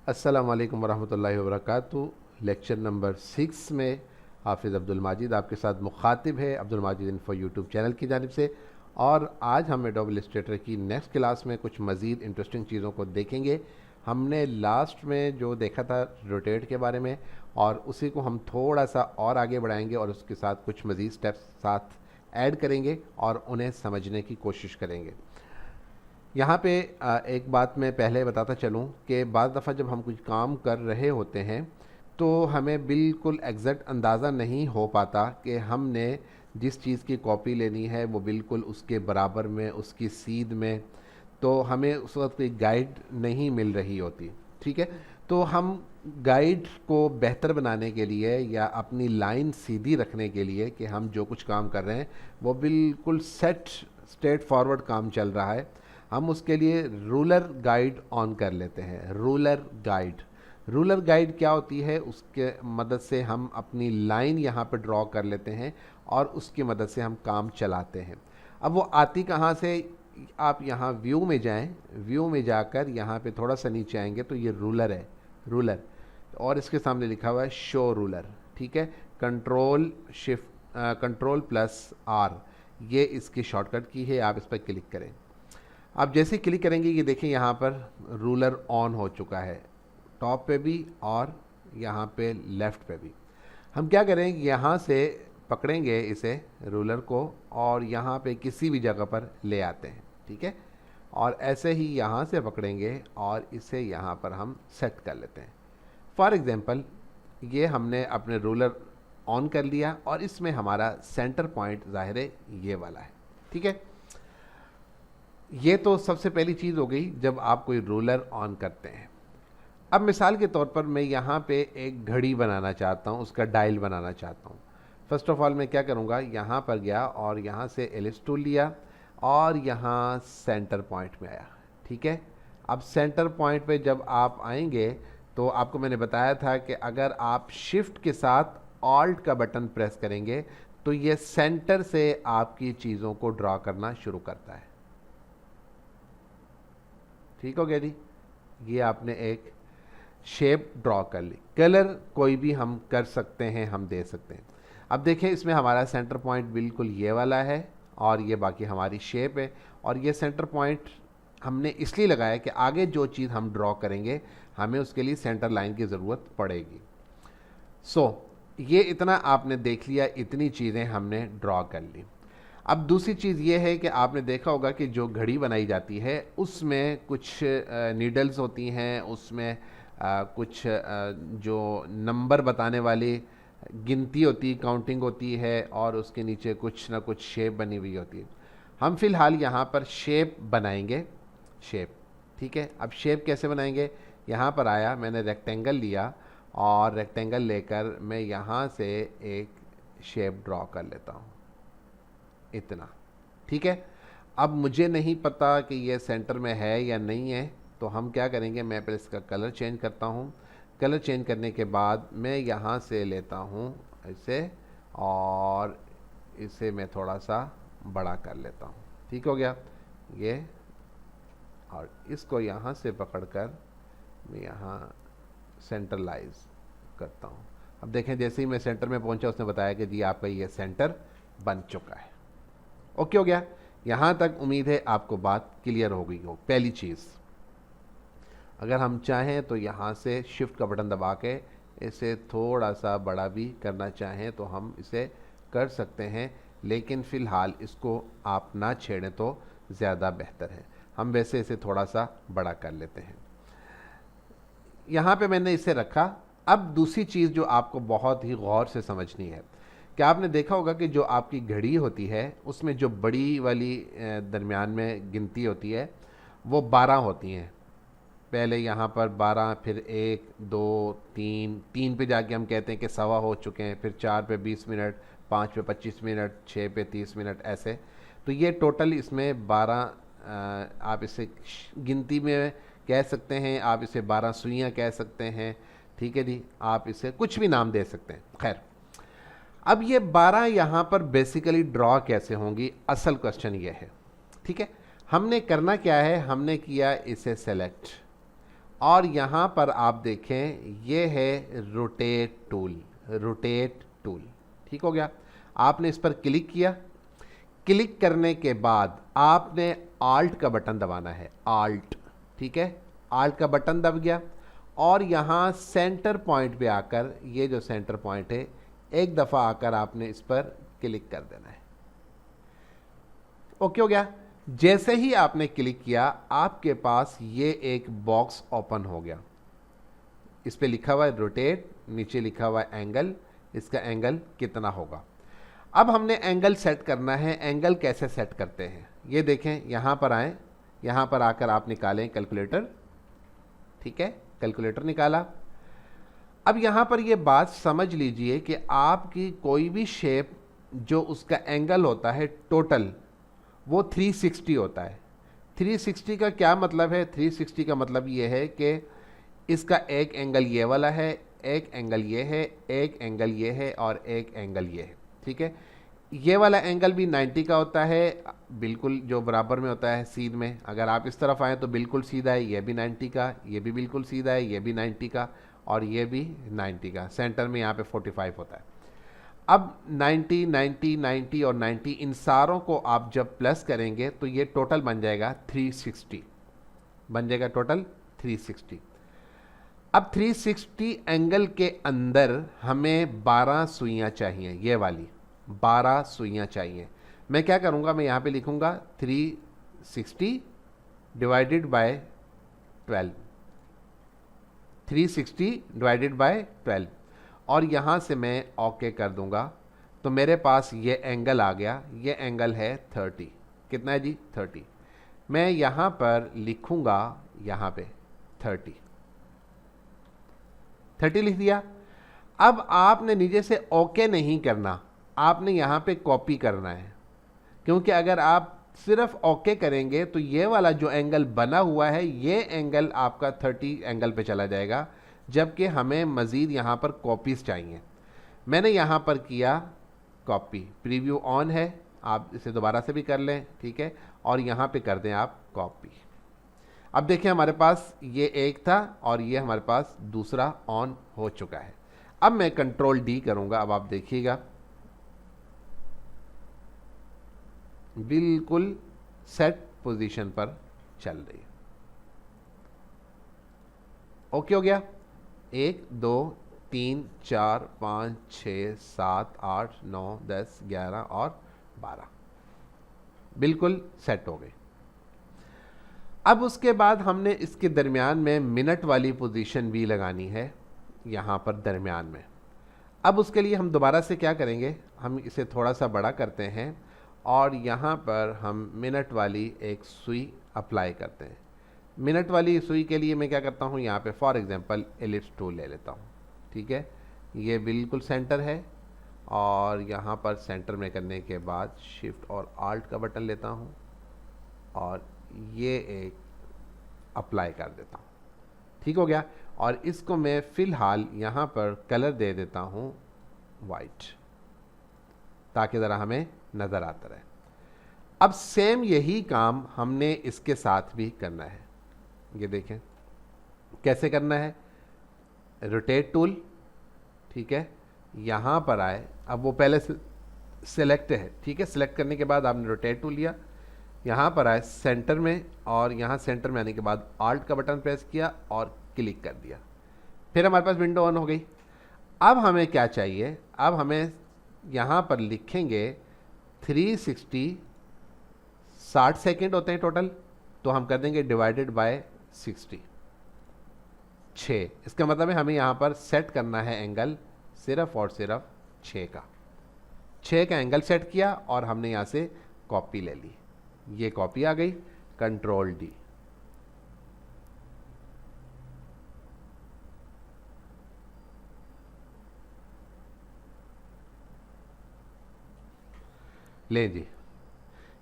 अस्सलाम वालेकुम वरहमतुल्लाहि वबरकातुहू। लेक्चर नंबर 6 में हाफिज़ अब्दुल माजिद आपके साथ मुखातिब है Abdul Majid info YouTube channel की जानिब से। और आज हम एडोब इलस्ट्रेटर की नेक्स्ट क्लास में कुछ मज़ीद इंटरेस्टिंग चीज़ों को देखेंगे। हमने लास्ट में जो देखा था रोटेट के बारे में, और उसी को हम थोड़ा सा और आगे बढ़ाएंगे और उसके साथ कुछ मज़ीद स्टेप्स साथ ऐड करेंगे और उन्हें समझने की कोशिश करेंगे। यहाँ पे एक बात मैं पहले बताता चलूँ कि बाज़ दफ़ा जब हम कुछ काम कर रहे होते हैं तो हमें बिल्कुल एग्जैक्ट अंदाज़ा नहीं हो पाता कि हमने जिस चीज़ की कॉपी लेनी है वो बिल्कुल उसके बराबर में, उसकी सीध में, तो हमें उस वक्त कोई गाइड नहीं मिल रही होती। ठीक है, तो हम गाइड को बेहतर बनाने के लिए या अपनी लाइन सीधी रखने के लिए कि हम जो कुछ काम कर रहे हैं वो बिल्कुल स्ट्रेट फॉरवर्ड काम चल रहा है, हम उसके लिए रूलर गाइड ऑन कर लेते हैं। रूलर गाइड क्या होती है, उसके मदद से हम अपनी लाइन यहाँ पे ड्रॉ कर लेते हैं और उसकी मदद से हम काम चलाते हैं। अब वो आती कहाँ से, आप यहाँ व्यू में जाएं, व्यू में जाकर यहाँ पे थोड़ा सा नीचे आएंगे तो ये रूलर है, रूलर, और इसके सामने लिखा हुआ है शो रूलर। ठीक है, कंट्रोल प्लस आर, ये इसकी शॉर्टकट की है, आप इस पर क्लिक करें। आप जैसे क्लिक करेंगे ये देखें यहाँ पर रूलर ऑन हो चुका है, टॉप पे भी और यहाँ पे लेफ़्ट पे भी। हम क्या करेंगे, यहाँ से पकड़ेंगे इसे रूलर को और यहाँ पे किसी भी जगह पर ले आते हैं। ठीक है, और ऐसे ही यहाँ से पकड़ेंगे और इसे यहाँ पर हम सेट कर लेते हैं। फॉर एग्ज़ाम्पल ये हमने अपने रूलर ऑन कर लिया और इसमें हमारा सेंटर पॉइंट ज़ाहिर है ये वाला है। ठीक है, ये तो सबसे पहली चीज़ हो गई जब आप कोई रूलर ऑन करते हैं। अब मिसाल के तौर पर मैं यहाँ पे एक घड़ी बनाना चाहता हूँ, उसका डायल बनाना चाहता हूँ। फ़र्स्ट ऑफ़ ऑल मैं क्या करूँगा, यहाँ पर गया और यहाँ से एलिप्स टूल लिया और यहाँ सेंटर पॉइंट में आया। ठीक है, अब सेंटर पॉइंट पे जब आप आएंगे तो आपको मैंने बताया था कि अगर आप शिफ्ट के साथ ऑल्ट का बटन प्रेस करेंगे तो ये सेंटर से आपकी चीज़ों को ड्रॉ करना शुरू करता है। ठीक हो गया जी, ये आपने एक शेप ड्रॉ कर ली। कलर कोई भी हम कर सकते हैं, हम दे सकते हैं। अब देखें इसमें हमारा सेंटर पॉइंट बिल्कुल ये वाला है और ये बाकी हमारी शेप है, और ये सेंटर पॉइंट हमने इसलिए लगाया कि आगे जो चीज़ हम ड्रॉ करेंगे हमें उसके लिए सेंटर लाइन की ज़रूरत पड़ेगी। ये इतना आपने देख लिया, इतनी चीज़ें हमने ड्रॉ कर ली। अब दूसरी चीज़ ये है कि आपने देखा होगा कि जो घड़ी बनाई जाती है उसमें कुछ नीडल्स होती हैं, उसमें कुछ जो नंबर बताने वाली गिनती होती, काउंटिंग होती है, और उसके नीचे कुछ ना कुछ शेप बनी हुई होती है। हम फिलहाल यहाँ पर शेप बनाएंगे, शेप। ठीक है, अब शेप कैसे बनाएंगे, यहाँ पर आया, मैंने रेक्टेंगल लिया और रेक्टेंगल लेकर मैं यहाँ से एक शेप ड्रॉ कर लेता हूँ, इतना। ठीक है, अब मुझे नहीं पता कि ये सेंटर में है या नहीं है, तो हम क्या करेंगे, मैं पहले इसका कलर चेंज करता हूँ। कलर चेंज करने के बाद मैं यहाँ से लेता हूँ इसे और इसे मैं थोड़ा सा बड़ा कर लेता हूँ। ठीक हो गया ये, और इसको यहाँ से पकड़कर मैं यहाँ सेंट्रलाइज करता हूँ। अब देखें जैसे ही मैं सेंटर में पहुँचा उसने बताया कि जी आपका ये सेंटर बन चुका है। ओके हो गया, यहाँ तक उम्मीद है आपको बात क्लियर हो गई हो। पहली चीज़, अगर हम चाहें तो यहाँ से शिफ्ट का बटन दबा के इसे थोड़ा सा बड़ा भी करना चाहें तो हम इसे कर सकते हैं, लेकिन फ़िलहाल इसको आप ना छेड़ें तो ज़्यादा बेहतर है। हम वैसे इसे थोड़ा सा बड़ा कर लेते हैं। यहाँ पे मैंने इसे रखा। अब दूसरी चीज़ जो आपको बहुत ही गौर से समझनी है कि आपने देखा होगा कि जो आपकी घड़ी होती है उसमें जो बड़ी वाली दरमियान में गिनती होती है वो 12 होती हैं। पहले यहाँ पर 12, फिर 1, 2, 3 पे जाके हम कहते हैं कि सवा हो चुके हैं, फिर 4 पे 20 मिनट, 5 पे 25 मिनट, 6 पे 30 मिनट, ऐसे। तो ये टोटल इसमें 12, आप इसे गिनती में कह सकते हैं, आप इसे 12 सुइयाँ कह सकते हैं। ठीक है जी, आप इसे कुछ भी नाम दे सकते हैं। खैर, अब ये 12 यहाँ पर बेसिकली ड्रॉ कैसे होंगी, असल क्वेश्चन ये है। ठीक है, हमने करना क्या है, हमने किया इसे सेलेक्ट और यहाँ पर आप देखें ये है रोटेट टूल, रोटेट टूल। ठीक हो गया। आपने इस पर क्लिक किया, क्लिक करने के बाद आपने आल्ट का बटन दबाना है, आल्ट। ठीक है, आल्ट का बटन दब गया और यहाँ सेंटर पॉइंट पे आकर, ये जो सेंटर पॉइंट है, एक दफ़ा आकर आपने इस पर क्लिक कर देना है। ओके हो गया। जैसे ही आपने क्लिक किया आपके पास ये एक बॉक्स ओपन हो गया। इस पे लिखा हुआ है रोटेट, नीचे लिखा हुआ है एंगल, इसका एंगल कितना होगा। अब हमने एंगल सेट करना है। एंगल कैसे सेट करते हैं ये देखें। यहाँ पर आएँ, यहाँ पर आकर आप निकालें कैलकुलेटर। ठीक है, कैलकुलेटर निकाला। अब यहाँ पर ये बात समझ लीजिए कि आपकी कोई भी शेप जो उसका एंगल होता है टोटल, वो 360 होता है। 360 का क्या मतलब है? 360 का मतलब ये है कि इसका एक एंगल ये वाला है, एक एंगल ये है, एक एंगल ये है और एक एंगल ये है। ठीक है, ये वाला एंगल भी 90 का होता है, बिल्कुल जो बराबर में होता है सीध में। अगर आप इस तरफ आएँ तो बिल्कुल सीधा है, ये भी 90 का, ये भी बिल्कुल सीधा है, ये भी 90 का और ये भी 90 का। सेंटर में यहाँ पे 45 होता है। अब 90, 90, 90 और 90 इन सारों को आप जब प्लस करेंगे तो ये टोटल बन जाएगा 360, बन जाएगा टोटल 360। अब 360 एंगल के अंदर हमें 12 सुइयाँ चाहिए, ये वाली 12 सुइयाँ चाहिए। मैं क्या करूँगा, मैं यहाँ पे लिखूँगा 360 डिवाइडेड बाय 12, 360 डिवाइडेड बाय 12 और यहाँ से मैं ओके कर दूंगा तो मेरे पास ये एंगल आ गया। ये एंगल है 30। कितना है जी? 30। मैं यहाँ पर लिखूँगा, यहाँ पे 30 लिख दिया। अब आपने नीचे से ओके नहीं करना, आपने यहाँ पे कॉपी करना है, क्योंकि अगर आप सिर्फ ओके करेंगे तो ये वाला जो एंगल बना हुआ है ये एंगल आपका 30 एंगल पे चला जाएगा, जबकि हमें मज़ीद यहाँ पर कॉपीज़ चाहिए। मैंने यहाँ पर किया कॉपी, प्रीव्यू ऑन है, आप इसे दोबारा से भी कर लें। ठीक है, और यहाँ पे कर दें आप कॉपी। अब देखें हमारे पास ये एक था और ये हमारे पास दूसरा ऑन हो चुका है। अब मैं कंट्रोल डी करूँगा। अब आप देखिएगा बिल्कुल सेट पोजीशन पर चल रही है। ओके हो गया। 1 2 3 4 5 6 7 8 9 10 11 और 12 बिल्कुल सेट हो गए। अब उसके बाद हमने इसके दरमियान में मिनट वाली पोजीशन भी लगानी है, यहाँ पर दरमियान में। अब उसके लिए हम दोबारा से क्या करेंगे, हम इसे थोड़ा सा बड़ा करते हैं और यहाँ पर हम मिनट वाली एक सुई अप्लाई करते हैं। मिनट वाली सुई के लिए मैं क्या करता हूँ, यहाँ पे फॉर एग्जांपल एलिप्स टूल ले लेता हूँ। ठीक है, ये बिल्कुल सेंटर है और यहाँ पर सेंटर में करने के बाद शिफ्ट और आल्ट का बटन लेता हूँ और ये एक अप्लाई कर देता हूँ। ठीक हो गया। और इसको मैं फ़िलहाल यहाँ पर कलर दे देता हूँ वाइट, ताकि ज़रा हमें नज़र आता रहे। अब सेम यही काम हमने इसके साथ भी करना है। ये देखें कैसे करना है। रोटेट टूल, ठीक है, यहाँ पर आए। अब वो पहले से सेलेक्ट है, ठीक है, सेलेक्ट करने के बाद आपने रोटेट टूल लिया, यहाँ पर आए सेंटर में और यहाँ सेंटर में आने के बाद आल्ट का बटन प्रेस किया और क्लिक कर दिया। फिर हमारे पास विंडो ऑन हो गई। अब हमें क्या चाहिए, अब हमें यहाँ पर लिखेंगे 360, 60 सेकेंड होते हैं टोटल, तो हम कर देंगे डिवाइडेड बाय 60, 6। इसका मतलब है हमें यहाँ पर सेट करना है एंगल सिर्फ और सिर्फ 6 का एंगल सेट किया और हमने यहाँ से कॉपी ले ली। ये कॉपी आ गई, कंट्रोल डी। ले जी,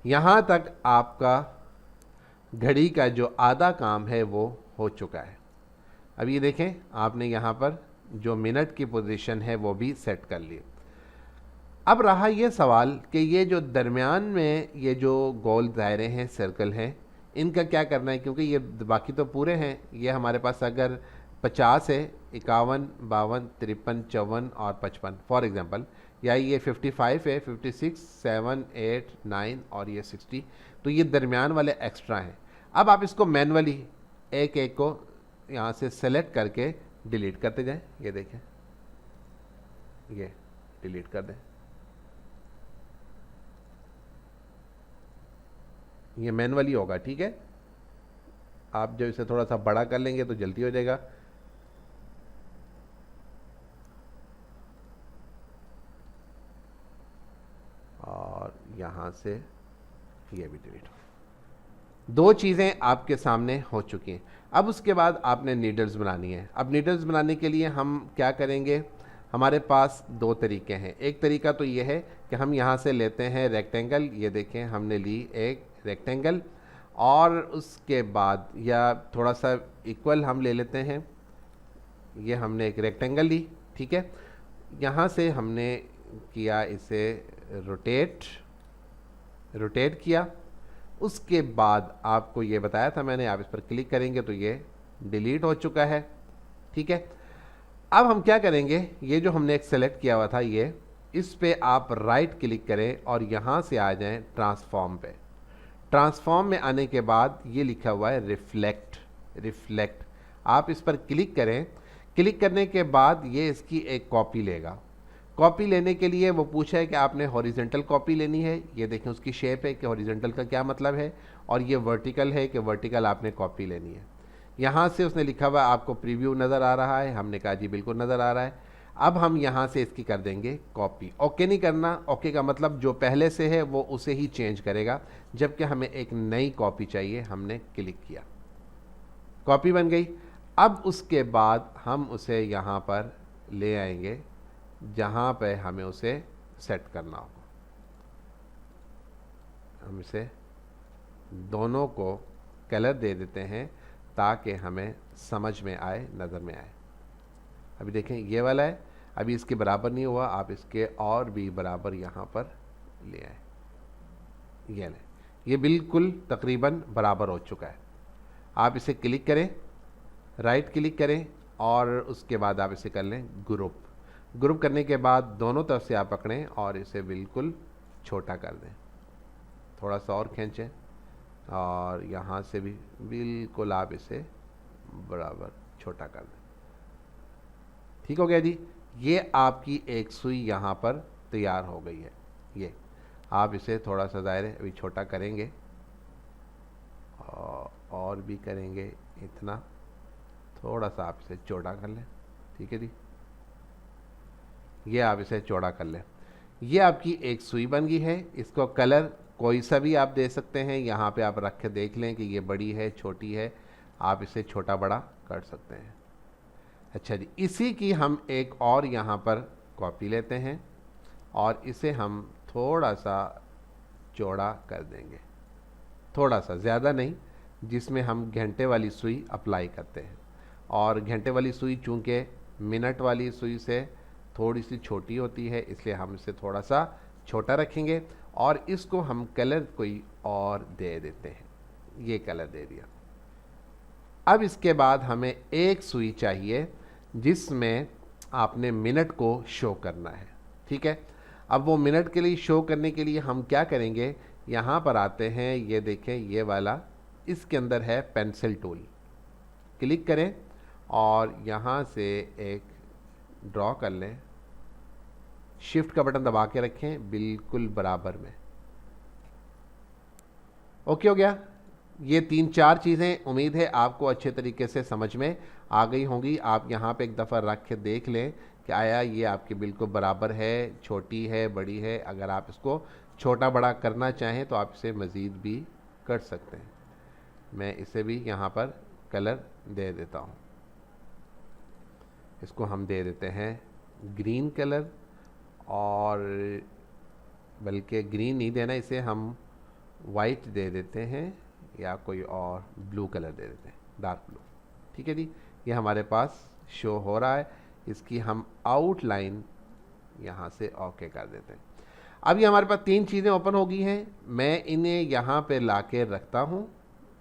यहाँ तक आपका घड़ी का जो आधा काम है वो हो चुका है। अब ये देखें, आपने यहाँ पर जो मिनट की पोजीशन है वो भी सेट कर ली। अब रहा ये सवाल कि ये जो दरमियान में ये जो गोल दायरे हैं, सर्कल हैं, इनका क्या करना है, क्योंकि ये बाकी तो पूरे हैं, ये हमारे पास अगर 50 है, 51, 52, 53, 54 और 55 फॉर एग्जांपल, या ये 55 है, 56, 7, 8, 9 और ये 60, तो ये दरमियान वाले एक्स्ट्रा हैं। अब आप इसको मैनुअली एक एक को यहाँ से सेलेक्ट करके डिलीट करते जाएं। ये देखें, ये डिलीट कर दें। ये मैनुअली होगा, ठीक है। आप जब इसे थोड़ा सा बड़ा कर लेंगे तो जल्दी हो जाएगा। और यहाँ से ये भी डिलीट हो। दो चीज़ें आपके सामने हो चुकी हैं। अब उसके बाद आपने नीडल्स बनानी है। अब नीडल्स बनाने के लिए हम क्या करेंगे, हमारे पास दो तरीके हैं। एक तरीका तो ये है कि हम यहाँ से लेते हैं रेक्टेंगल, ये देखें हमने ली एक रेक्टेंगल, और उसके बाद या थोड़ा सा इक्वल हम ले लेते हैं, ये हमने एक रेक्टेंगल ली, ठीक है। यहाँ से हमने किया इसे रोटेट किया। उसके बाद आपको ये बताया था मैंने, आप इस पर क्लिक करेंगे तो ये डिलीट हो चुका है, ठीक है। अब हम क्या करेंगे, ये जो हमने एक सेलेक्ट किया हुआ था, ये इस पे आप राइट क्लिक करें और यहाँ से आ जाएं ट्रांसफॉर्म पे। ट्रांसफॉर्म में आने के बाद ये लिखा हुआ है रिफ्लेक्ट, आप इस पर क्लिक करें। क्लिक करने के बाद ये इसकी एक कॉपी लेगा। कॉपी लेने के लिए वो पूछा है कि आपने हॉरिजेंटल कॉपी लेनी है, ये देखें उसकी शेप है कि हॉरिजेंटल का क्या मतलब है, और ये वर्टिकल है कि वर्टिकल आपने कॉपी लेनी है। यहाँ से उसने लिखा हुआ आपको प्रीव्यू नज़र आ रहा है, हमने कहा जी बिल्कुल नज़र आ रहा है। अब हम यहाँ से इसकी कर देंगे कॉपी। ओके नहीं करना, ओके का मतलब जो पहले से है वो उसे ही चेंज करेगा, जबकि हमें एक नई कॉपी चाहिए। हमने क्लिक किया, कॉपी बन गई। अब उसके बाद हम उसे यहाँ पर ले आएंगे जहाँ पे हमें उसे सेट करना होगा। हम इसे दोनों को कलर दे देते हैं ताकि हमें समझ में आए, नज़र में आए। अभी देखें ये वाला है, अभी इसके बराबर नहीं हुआ, आप इसके और भी बराबर यहाँ पर ले आए, ये लें, ये बिल्कुल तकरीबन बराबर हो चुका है। आप इसे क्लिक करें, राइट क्लिक करें और उसके बाद आप इसे कर लें ग्रुप करने के बाद दोनों तरफ से आप पकड़ें और इसे बिल्कुल छोटा कर दें, थोड़ा सा और खींचें और यहाँ से भी बिल्कुल आप इसे बराबर छोटा कर दें। ठीक हो गया जी। ये आपकी एक सुई यहाँ पर तैयार हो गई है। ये आप इसे थोड़ा सा दायरे अभी छोटा करेंगे और भी करेंगे, इतना थोड़ा सा आप इसे चौड़ा कर लें, ठीक है जी। ये आप इसे चौड़ा कर लें। ये आपकी एक सुई बन गई है। इसको कलर कोई सा भी आप दे सकते हैं, यहाँ पे आप रख के देख लें कि ये बड़ी है छोटी है, आप इसे छोटा बड़ा कर सकते हैं। अच्छा जी, इसी की हम एक और यहाँ पर कॉपी लेते हैं और इसे हम थोड़ा सा चौड़ा कर देंगे, थोड़ा सा, ज़्यादा नहीं, जिसमें हम घंटे वाली सुई अप्लाई करते हैं। और घंटे वाली सुई चूँकि मिनट वाली सुई से थोड़ी सी छोटी होती है, इसलिए हम इसे थोड़ा सा छोटा रखेंगे और इसको हम कलर कोई और दे देते हैं। ये कलर दे दिया। अब इसके बाद हमें एक सुई चाहिए जिसमें आपने मिनट को शो करना है, ठीक है। अब वो मिनट के लिए शो करने के लिए हम क्या करेंगे, यहाँ पर आते हैं, ये देखें ये वाला, इसके अंदर है पेंसिल टूल, क्लिक करें और यहाँ से एक ड्रॉ कर लें, शिफ्ट का बटन दबा के रखें बिल्कुल बराबर में। ओके हो गया। ये 3-4 चीज़ें उम्मीद है आपको अच्छे तरीके से समझ में आ गई होंगी। आप यहाँ पे एक दफ़ा रख के देख लें कि आया ये आपके बिल्कुल बराबर है, छोटी है, बड़ी है। अगर आप इसको छोटा बड़ा करना चाहें तो आप इसे मज़ीद भी कर सकते हैं। मैं इसे भी यहाँ पर कलर दे देता हूँ। इसको हम दे देते हैं ग्रीन कलर, और बल्कि ग्रीन नहीं देना, इसे हम वाइट दे देते हैं या कोई और ब्लू कलर दे देते हैं, डार्क ब्लू, ठीक है जी। ये हमारे पास शो हो रहा है। इसकी हम आउटलाइन यहाँ से ओके कर देते हैं। अब ये हमारे पास 3 चीज़ें ओपन हो गई हैं। मैं इन्हें यहाँ पे ला के रखता हूँ,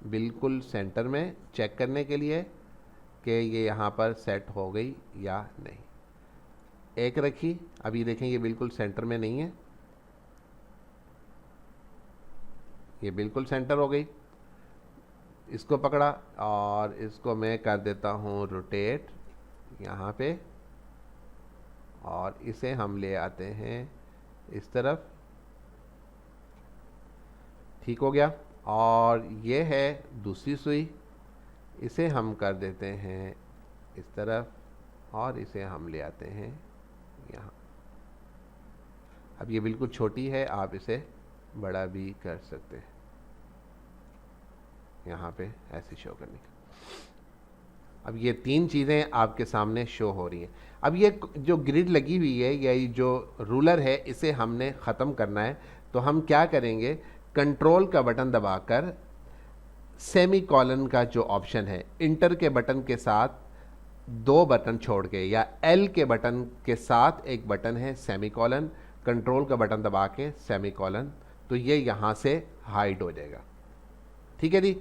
बिल्कुल सेंटर में चेक करने के लिए कि ये यहाँ पर सेट हो गई या नहीं। एक रखी, अभी देखें ये बिल्कुल सेंटर में नहीं है, ये बिल्कुल सेंटर हो गई। इसको पकड़ा और इसको मैं कर देता हूँ रोटेट यहाँ पे, और इसे हम ले आते हैं इस तरफ। ठीक हो गया। और ये है दूसरी सुई, इसे हम कर देते हैं इस तरफ और इसे हम ले आते हैं यहाँ। अब ये बिल्कुल छोटी है, आप इसे बड़ा भी कर सकते हैं यहाँ पे ऐसे शो करने का। अब ये तीन चीज़ें आपके सामने शो हो रही हैं। अब ये जो ग्रिड लगी हुई है या ये जो रूलर है, इसे हमने ख़त्म करना है। तो हम क्या करेंगे, कंट्रोल का बटन दबाकर सेमी कॉलन का जो ऑप्शन है, इंटर के बटन के साथ दो बटन छोड़ के, या एल के बटन के साथ एक बटन है सेमी कॉलन, कंट्रोल का बटन दबा के सेमी कॉलन, तो ये यहाँ से हाइड हो जाएगा। ठीक है जी।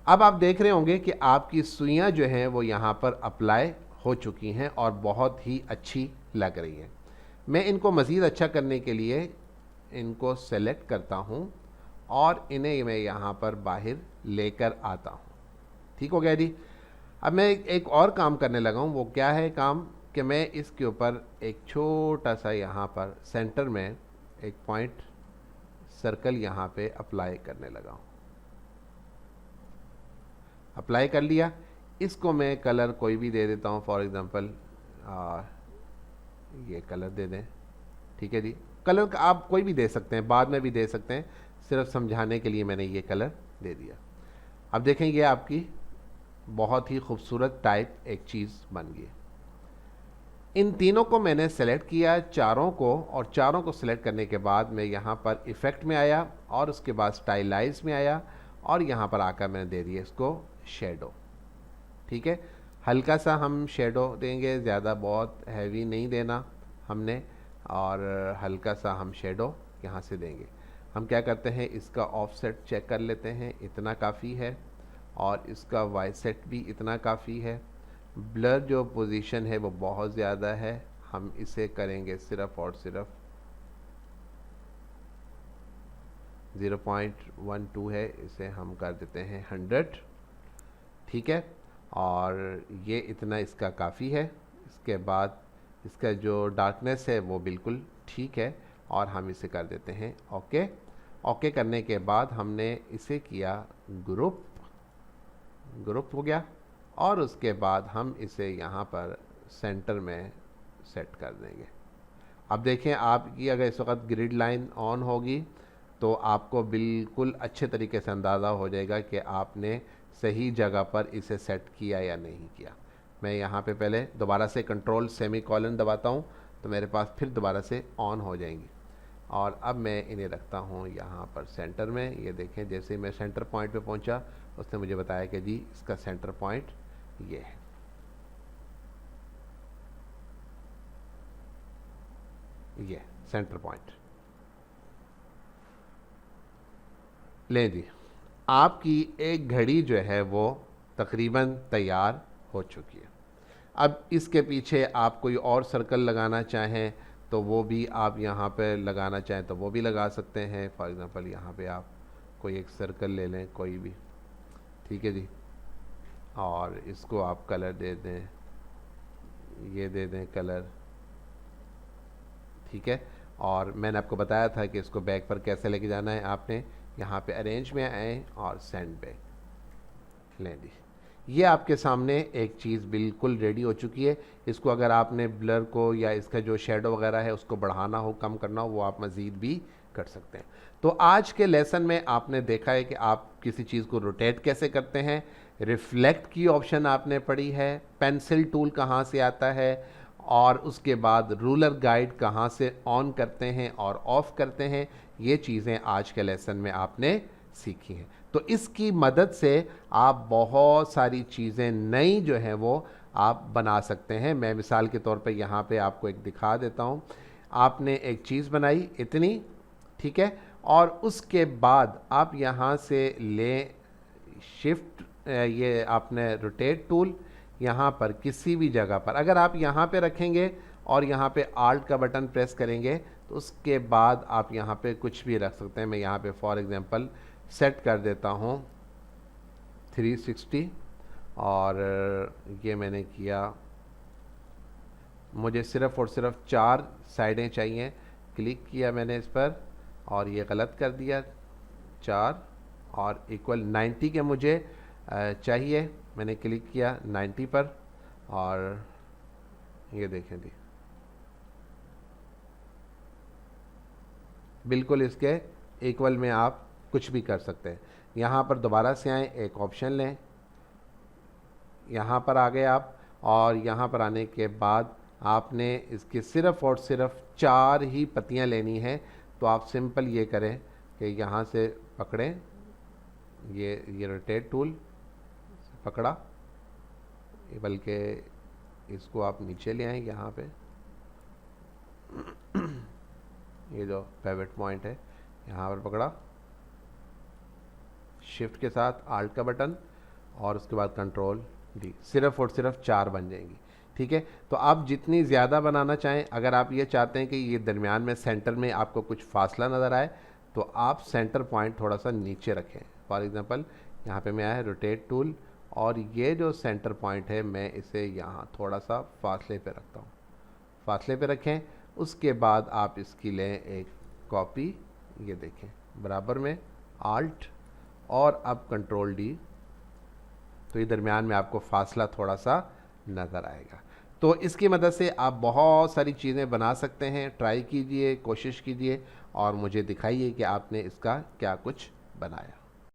अब आप देख रहे होंगे कि आपकी सुइयां जो हैं वो यहाँ पर अप्लाई हो चुकी हैं और बहुत ही अच्छी लग रही हैं। मैं इनको मज़ीद अच्छा करने के लिए इनको सेलेक्ट करता हूँ और इन्हें मैं यहाँ पर बाहर लेकर आता हूँ। ठीक हो गया जी। अब मैं एक और काम करने लगा हूँ। वो क्या है काम, कि मैं इसके ऊपर एक छोटा सा यहाँ पर सेंटर में एक पॉइंट सर्कल यहाँ पे अप्लाई करने लगा हूँ। अप्लाई कर लिया। इसको मैं कलर कोई भी दे देता हूँ, फॉर एग्ज़ाम्पल ये कलर दे दें। ठीक है जी। कलर आप कोई भी दे सकते हैं, बाद में भी दे सकते हैं, सिर्फ समझाने के लिए मैंने ये कलर दे दिया। अब देखें ये आपकी बहुत ही खूबसूरत टाइप एक चीज़ बन गई। इन तीनों को मैंने सेलेक्ट किया, चारों को, और चारों को सेलेक्ट करने के बाद मैं यहाँ पर इफ़ेक्ट में आया और उसके बाद स्टाइलाइज में आया और यहाँ पर आकर मैंने दे दिया इसको शेडो। ठीक है, हल्का सा हम शेडो देंगे, ज़्यादा बहुत हैवी नहीं देना हमने, और हल्का सा हम शेडो यहाँ से देंगे। हम क्या करते हैं, इसका ऑफसेट चेक कर लेते हैं, इतना काफ़ी है, और इसका वाई सेट भी इतना काफ़ी है। ब्लर जो पोजीशन है वो बहुत ज़्यादा है, हम इसे करेंगे सिर्फ और सिर्फ 0.12 है, इसे हम कर देते हैं 100। ठीक है, और ये इतना इसका काफ़ी है। इसके बाद इसका जो डार्कनेस है वो बिल्कुल ठीक है, और हम इसे कर देते हैं ओके। ओके करने के बाद हमने इसे किया ग्रुप हो गया, और उसके बाद हम इसे यहाँ पर सेंटर में सेट कर देंगे। अब देखें, आपकी अगर इस वक्त ग्रिड लाइन ऑन होगी तो आपको बिल्कुल अच्छे तरीके से अंदाज़ा हो जाएगा कि आपने सही जगह पर इसे सेट किया या नहीं किया। मैं यहाँ पे पहले दोबारा से कंट्रोल सेमी कॉलन दबाता हूँ तो मेरे पास फिर दोबारा से ऑन हो जाएंगी, और अब मैं इन्हें रखता हूँ यहाँ पर सेंटर में। ये देखें, जैसे मैं सेंटर पॉइंट पे पहुँचा उसने मुझे बताया कि जी इसका सेंटर पॉइंट ये है। ये सेंटर पॉइंट ले जी। आपकी एक घड़ी जो है वो तकरीबन तैयार हो चुकी है। अब इसके पीछे आप कोई और सर्कल लगाना चाहें तो वो भी आप यहाँ पे लगाना चाहें तो वो भी लगा सकते हैं। फॉर एग्ज़ाम्पल यहाँ पे आप कोई एक सर्कल ले लें, कोई भी। ठीक है जी, और इसको आप कलर दे दें, ये दे दें कलर। ठीक है, और मैंने आपको बताया था कि इसको बैक पर कैसे लेके जाना है। आपने यहाँ पे अरेंज में आए और सेंड बैक लें दी। ये आपके सामने एक चीज़ बिल्कुल रेडी हो चुकी है। इसको अगर आपने ब्लर को या इसका जो शेडो वगैरह है उसको बढ़ाना हो, कम करना हो, वो आप मज़ीद भी कर सकते हैं। तो आज के लेसन में आपने देखा है कि आप किसी चीज़ को रोटेट कैसे करते हैं, रिफ्लेक्ट की ऑप्शन आपने पढ़ी है, पेंसिल टूल कहाँ से आता है, और उसके बाद रूलर गाइड कहाँ से ऑन करते हैं और ऑफ़ करते हैं। ये चीज़ें आज के लेसन में आपने सीखी हैं। तो इसकी मदद से आप बहुत सारी चीज़ें नई जो हैं वो आप बना सकते हैं। मैं मिसाल के तौर पे यहाँ पे आपको एक दिखा देता हूँ। आपने एक चीज़ बनाई इतनी, ठीक है, और उसके बाद आप यहाँ से लें शिफ्ट ये आपने रोटेट टूल यहाँ पर किसी भी जगह पर अगर आप यहाँ पे रखेंगे और यहाँ पे आल्ट का बटन प्रेस करेंगे तो उसके बाद आप यहाँ पे कुछ भी रख सकते हैं। मैं यहाँ पे फॉर एग्जांपल सेट कर देता हूँ 360 और ये मैंने किया, मुझे सिर्फ़ और सिर्फ 4 साइडें चाहिए। क्लिक किया मैंने इस पर और ये गलत कर दिया 4 और इक्वल 90 के मुझे चाहिए। मैंने क्लिक किया 90 पर और ये देखें जी बिल्कुल इसके इक्वल में आप कुछ भी कर सकते हैं। यहाँ पर दोबारा से आएँ, एक ऑप्शन लें, यहाँ पर आ गए आप और यहाँ पर आने के बाद आपने इसकी सिर्फ़ और सिर्फ 4 ही पत्तियाँ लेनी है। तो आप सिंपल ये करें कि यहाँ से पकड़ें, ये रोटेट टूल पकड़ा, बल्कि इसको आप नीचे ले आएँ यहाँ पे ये जो पिवट पॉइंट है यहाँ पर पकड़ा, शिफ्ट के साथ आल्ट का बटन और उसके बाद कंट्रोल डी, सिर्फ़ और सिर्फ 4 बन जाएंगी। ठीक है, तो आप जितनी ज़्यादा बनाना चाहें, अगर आप ये चाहते हैं कि ये दरमियान में सेंटर में आपको कुछ फासला नज़र आए तो आप सेंटर पॉइंट थोड़ा सा नीचे रखें। फॉर एग्ज़ाम्पल यहाँ पे मैं आया रोटेट टूल और ये जो सेंटर पॉइंट है मैं इसे यहाँ थोड़ा सा फासले पे रखता हूँ, फासले पे रखें। उसके बाद आप इसकी लें एक कॉपी, ये देखें बराबर में आल्ट और अब कंट्रोल डी, तो ये दरमियान में आपको फासला थोड़ा सा नज़र आएगा। तो इसकी मदद से आप बहुत सारी चीज़ें बना सकते हैं। ट्राई कीजिए, कोशिश कीजिए और मुझे दिखाइए कि आपने इसका क्या कुछ बनाया।